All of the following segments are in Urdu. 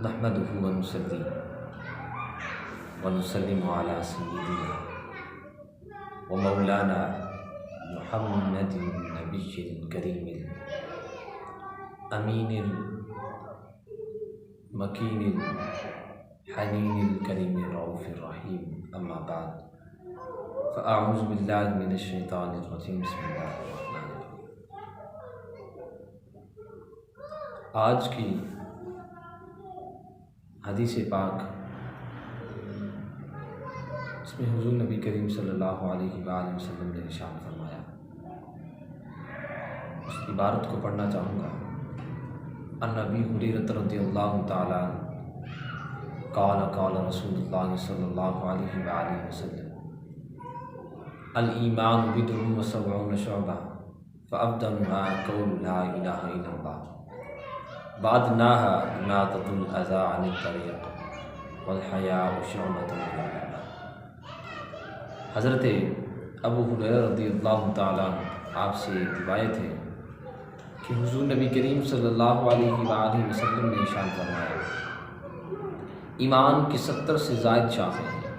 نحمده ونصلي ونسلم على سيدنا ومولانا محمد النبي الكريم الأمين المكين الحنين الكريم الرؤوف الرحيم. أما بعد فأعوذ بالله من الشيطان الرجيم. بسم الله الرحمن الرحيم. آج کی حدیث پاک اس میں حضور نبی کریم صلی اللہ علیہ وآلہ وسلم نے ارشاد فرمایا، اس عبارت کو پڑھنا چاہوں گا۔ عن ابی ہریرہ رضی اللہ تعالی عنہ قال قال رسول اللہ صلی اللہ علیہ وآلہ وسلم الایمان بضع وسبعون شعبہ فأفضلها قول لا الہ الا اللہ وأدناها إماطة الأذى عن الطريق والحیاء شعبۃ من الایمان۔ حضرت ابو ہریرہ رضی اللہ تعالیٰ عنہ آپ سے روایت ہے کہ حضور نبی کریم صلی اللہ علیہ وآلہ وسلم نے ارشاد فرمایا، ایمان کی 70 سے زائد شاخیں ہیں،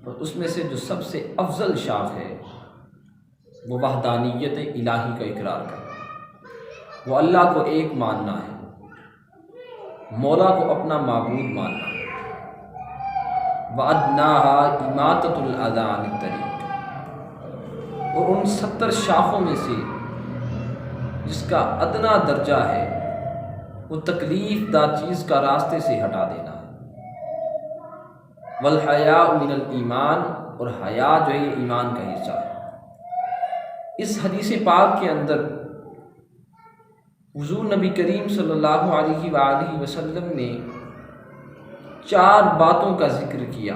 اور اس میں سے جو سب سے افضل شاخ ہے وہ وحدانیت الہی کا اقرار کرنا، وہ اللہ کو ایک ماننا ہے، مولا کو اپنا معبود ماننا ہے۔ وَأَدْنَاهَا إِمَاطَةُ الْأَذَى عَنِ الطَّرِيقِ، اور ان 70 شاخوں میں سے جس کا ادنا درجہ ہے وہ تکلیف دہ چیز کا راستے سے ہٹا دینا ہے۔ وَالْحَيَاءُ مِنَ الْإِيمَانِ، اور حیا جو ہے یہ ایمان کا حصہ ہے۔ اس حدیث پاک کے اندر حضور نبی کریم صلی اللہ علیہ وآلہ وسلم نے 4 باتوں کا ذکر کیا۔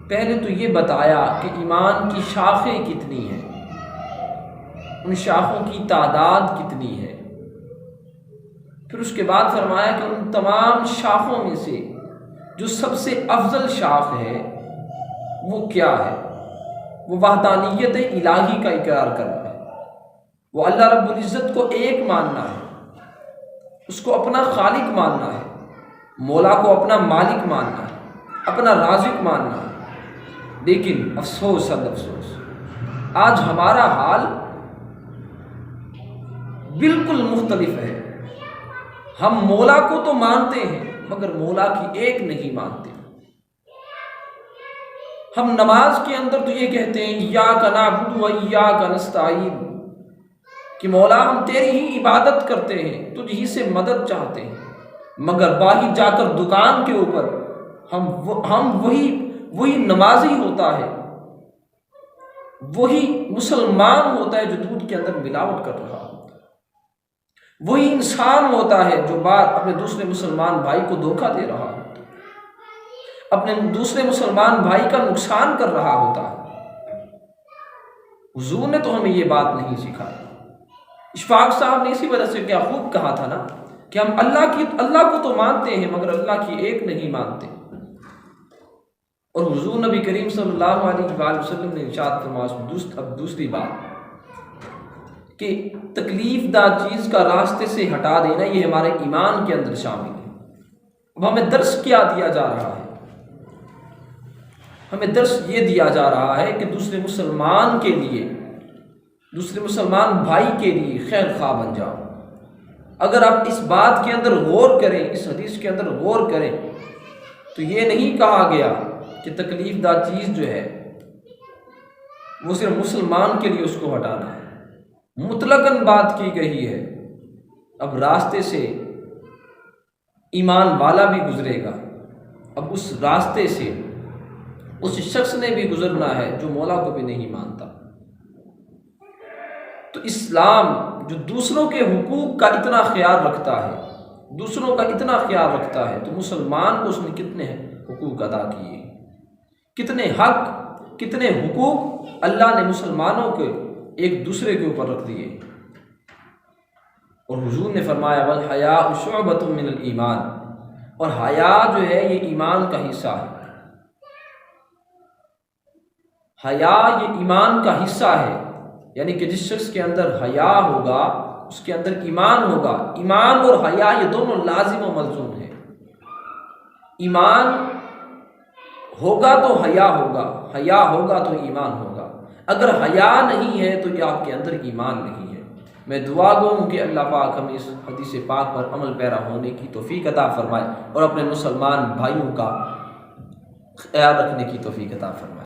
پہلے تو یہ بتایا کہ ایمان کی شاخیں کتنی ہیں، ان شاخوں کی تعداد کتنی ہے، پھر اس کے بعد فرمایا کہ ان تمام شاخوں میں سے جو سب سے افضل شاخ ہے وہ کیا ہے، وہ وحدانیت الہی کا اقرار کرنا ہے، وہ اللہ رب العزت کو ایک ماننا ہے، اس کو اپنا خالق ماننا ہے، مولا کو اپنا مالک ماننا ہے، اپنا رازق ماننا ہے۔ لیکن افسوس صد افسوس، آج ہمارا حال بالکل مختلف ہے۔ ہم مولا کو تو مانتے ہیں مگر مولا کی ایک نہیں مانتے۔ ہم نماز کے اندر تو یہ کہتے ہیں ایاک نعبد و ایاک نستعین، کہ مولا ہم تیری ہی عبادت کرتے ہیں، تجھ ہی سے مدد چاہتے ہیں، مگر باہر جا کر دکان کے اوپر ہم وہی نمازی ہوتا ہے، وہی مسلمان ہوتا ہے جو دودھ کے اندر ملاوٹ کر رہا ہوتا ہے، وہی انسان ہوتا ہے جو بات اپنے دوسرے مسلمان بھائی کو دھوکہ دے رہا ہوتا ہے، اپنے دوسرے مسلمان بھائی کا نقصان کر رہا ہوتا ہے۔ حضور نے تو ہمیں یہ بات نہیں سکھائی۔ اشفاق صاحب نے اسی وجہ سے کیا خوب کہا تھا نا کہ ہم اللہ کو تو مانتے ہیں مگر اللہ کی ایک نہیں مانتے۔ اور حضور نبی کریم صلی اللہ علیہ وآلہ وسلم نے ارشاد فرمایا اب دوسری بات کہ تکلیف دہ چیز کا راستے سے ہٹا دینا، یہ ہمارے ایمان کے اندر شامل ہے۔ اب ہمیں درس کیا دیا جا رہا ہے؟ ہمیں درس یہ دیا جا رہا ہے کہ دوسرے مسلمان کے لیے، دوسرے مسلمان بھائی کے لیے خیر خواہ بن جاؤ۔ اگر آپ اس بات کے اندر غور کریں، اس حدیث کے اندر غور کریں، تو یہ نہیں کہا گیا کہ تکلیف دہ چیز جو ہے وہ صرف مسلمان کے لیے اس کو ہٹانا ہے، مطلقاً بات کی گئی ہے اب راستے سے ایمان والا بھی گزرے گا، اب اس راستے سے اس شخص نے بھی گزرنا ہے جو مولا کو بھی نہیں مانتا۔ تو اسلام جو دوسروں کے حقوق کا اتنا خیال رکھتا ہے، دوسروں کا اتنا خیال رکھتا ہے، تو مسلمان کو اس نے کتنے حقوق ادا کیے، کتنے حق، کتنے حقوق اللہ نے مسلمانوں کے ایک دوسرے کے اوپر رکھ دیے۔ اور حضور نے فرمایا والحیاء شعبۃ من الایمان، اور حیا جو ہے یہ ایمان کا حصہ ہے، حیا یہ ایمان کا حصہ ہے، یعنی کہ جس شخص کے اندر حیا ہوگا اس کے اندر ایمان ہوگا۔ ایمان اور حیا یہ دونوں لازم و ملزوم ہیں۔ ایمان ہوگا تو حیا ہوگا، حیا ہوگا تو ایمان ہوگا۔ اگر حیا نہیں ہے تو یہ آپ کے اندر ایمان نہیں ہے۔ میں دعا گو ہوں کہ اللہ پاک ہمیں اس حدیث پاک پر عمل پیرا ہونے کی توفیق عطا فرمائے اور اپنے مسلمان بھائیوں کا خیال رکھنے کی توفیق عطا فرمائے۔